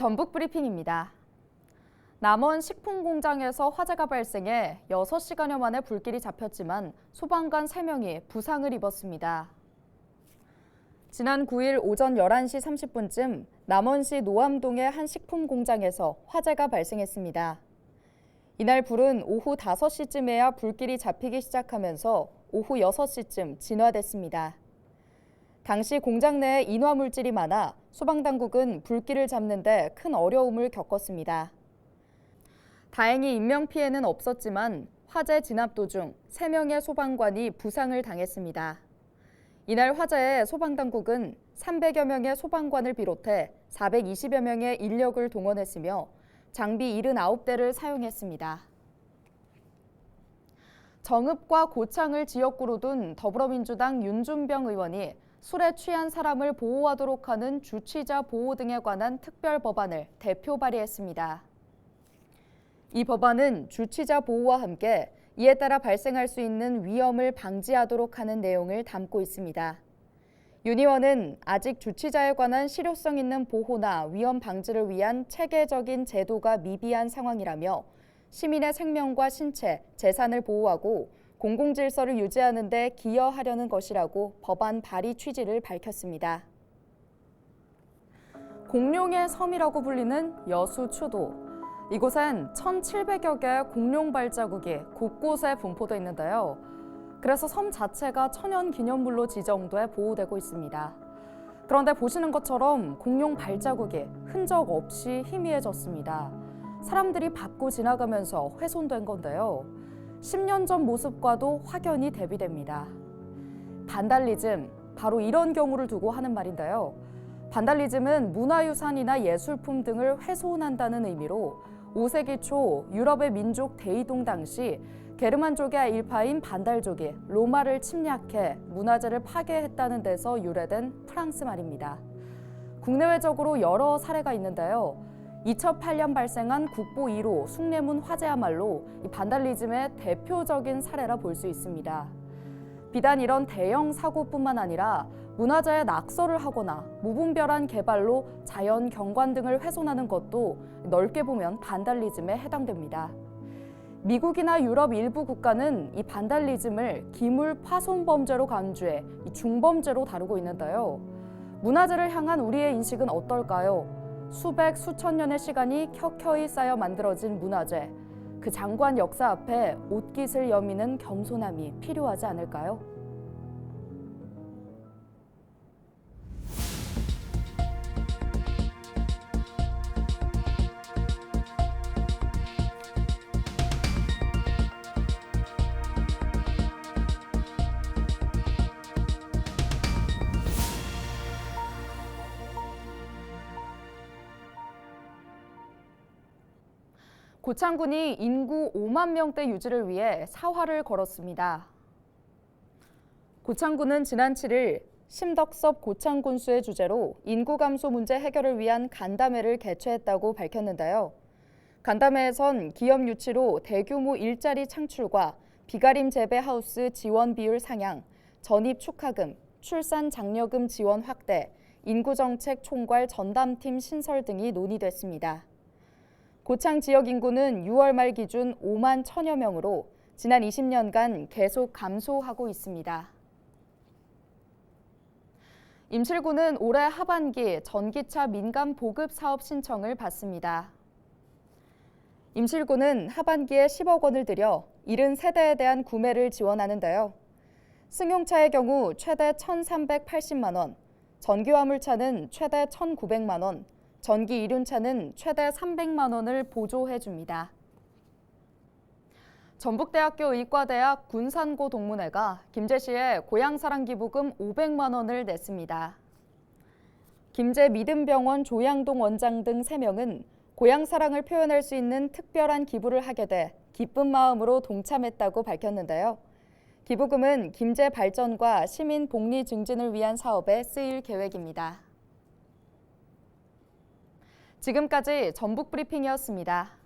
전북 브리핑입니다. 남원 식품공장에서 화재가 발생해 6시간여 만에 불길이 잡혔지만 소방관 3명이 부상을 입었습니다. 지난 9일 오전 11시 30분쯤 남원시 노암동의 한 식품공장에서 화재가 발생했습니다. 이날 불은 오후 5시쯤에야 불길이 잡히기 시작하면서 오후 6시쯤 진화됐습니다. 당시 공장 내에 인화물질이 많아 소방당국은 불길을 잡는 데 큰 어려움을 겪었습니다. 다행히 인명피해는 없었지만 화재 진압 도중 3명의 소방관이 부상을 당했습니다. 이날 화재에 소방당국은 300여 명의 소방관을 비롯해 420여 명의 인력을 동원했으며 장비 79대를 사용했습니다. 정읍과 고창을 지역구로 둔 더불어민주당 윤준병 의원이 술에 취한 사람을 보호하도록 하는 주취자 보호 등에 관한 특별 법안을 대표 발의했습니다. 이 법안은 주취자 보호와 함께 이에 따라 발생할 수 있는 위험을 방지하도록 하는 내용을 담고 있습니다. 윤 의원은 아직 주취자에 관한 실효성 있는 보호나 위험 방지를 위한 체계적인 제도가 미비한 상황이라며 시민의 생명과 신체, 재산을 보호하고 공공질서를 유지하는 데 기여하려는 것이라고 법안 발의 취지를 밝혔습니다. 공룡의 섬이라고 불리는 여수추도. 이곳엔 1,700여 개의 공룡 발자국이 곳곳에 분포돼 있는데요. 그래서 섬 자체가 천연기념물로 지정돼 보호되고 있습니다. 그런데 보시는 것처럼 공룡 발자국이 흔적 없이 희미해졌습니다. 사람들이 밟고 지나가면서 훼손된 건데요. 10년 전 모습과도 확연히 대비됩니다. 반달리즘, 바로 이런 경우를 두고 하는 말인데요. 반달리즘은 문화유산이나 예술품 등을 훼손한다는 의미로 5세기 초 유럽의 민족 대이동 당시 게르만족의 일파인 반달족이 로마를 침략해 문화재를 파괴했다는 데서 유래된 프랑스 말입니다. 국내외적으로 여러 사례가 있는데요. 2008년 발생한 국보 1호 숭례문 화재야말로 이 반달리즘의 대표적인 사례라 볼 수 있습니다. 비단 이런 대형 사고뿐만 아니라 문화재에 낙서를 하거나 무분별한 개발로 자연 경관 등을 훼손하는 것도 넓게 보면 반달리즘에 해당됩니다. 미국이나 유럽 일부 국가는 이 반달리즘을 기물 파손 범죄로 간주해 중범죄로 다루고 있는데요. 문화재를 향한 우리의 인식은 어떨까요? 수백, 수천 년의 시간이 켜켜이 쌓여 만들어진 문화재. 그 장관 역사 앞에 옷깃을 여미는 겸손함이 필요하지 않을까요? 고창군이 인구 5만 명대 유지를 위해 사활을 걸었습니다. 고창군은 지난 7일 심덕섭 고창군수의 주재로 인구 감소 문제 해결을 위한 간담회를 개최했다고 밝혔는데요. 간담회에선 기업 유치로 대규모 일자리 창출과 비가림 재배 하우스 지원 비율 상향, 전입 축하금, 출산 장려금 지원 확대, 인구정책 총괄 전담팀 신설 등이 논의됐습니다. 고창 지역 인구는 6월 말 기준 5만 1,000여 명으로 지난 20년간 계속 감소하고 있습니다. 임실군은 올해 하반기 전기차 민간 보급 사업 신청을 받습니다. 임실군은 하반기에 10억 원을 들여 70세대에 대한 구매를 지원하는데요. 승용차의 경우 최대 1,380만 원, 전기화물차는 최대 1,900만 원, 전기 이륜차는 최대 300만 원을 보조해 줍니다. 전북대학교 의과대학 군산고 동문회가 김제시에 고향사랑기부금 500만 원을 냈습니다. 김제 믿음병원 조양동 원장 등 3명은 고향사랑을 표현할 수 있는 특별한 기부를 하게 돼 기쁜 마음으로 동참했다고 밝혔는데요. 기부금은 김제 발전과 시민 복리 증진을 위한 사업에 쓰일 계획입니다. 지금까지 전북 브리핑이었습니다.